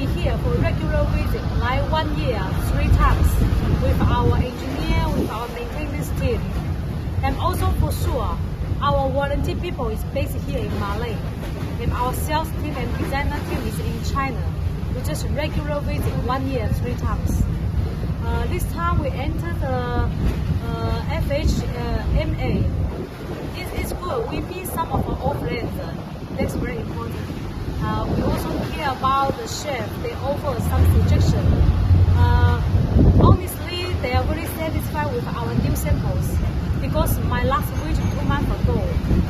be here for regular visit, like 1 year, 3 times, with our engineer, with our maintenance team. And also for sure, our warranty people is based here in Malay. And our sales team and designer team is in China. We just regular visit 1 year, 3 times. This time we entered the FHMA. It's good. We meet some of our old friends. That's very important. We also care about the chef. They offer some suggestion. Honestly, they are very satisfied with our new samples. Because my last visit 2 months ago,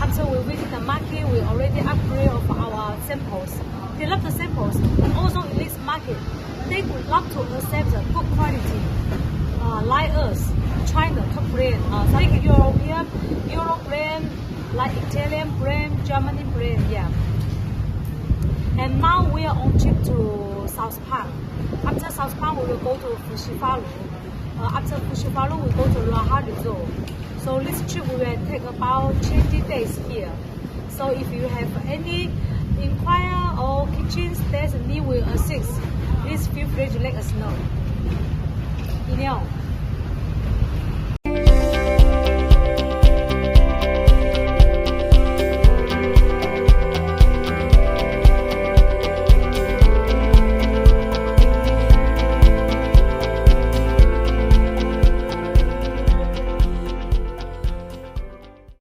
after we visit the market, we already upgrade of our samples. They love the samples. Also in this market, they would love to accept the good quality. Like us, China top brand, like European, Euro brand, like Italian brand, Germany brand, yeah. And now we are on trip to South Park. After South Park, we will go to Fushifalu. After Fushifalu, we go to Raha Resort. So this trip we will take about 20 days here. So if you have any inquiry or kitchen stays, we will assist. Please feel free to let us know. INEO.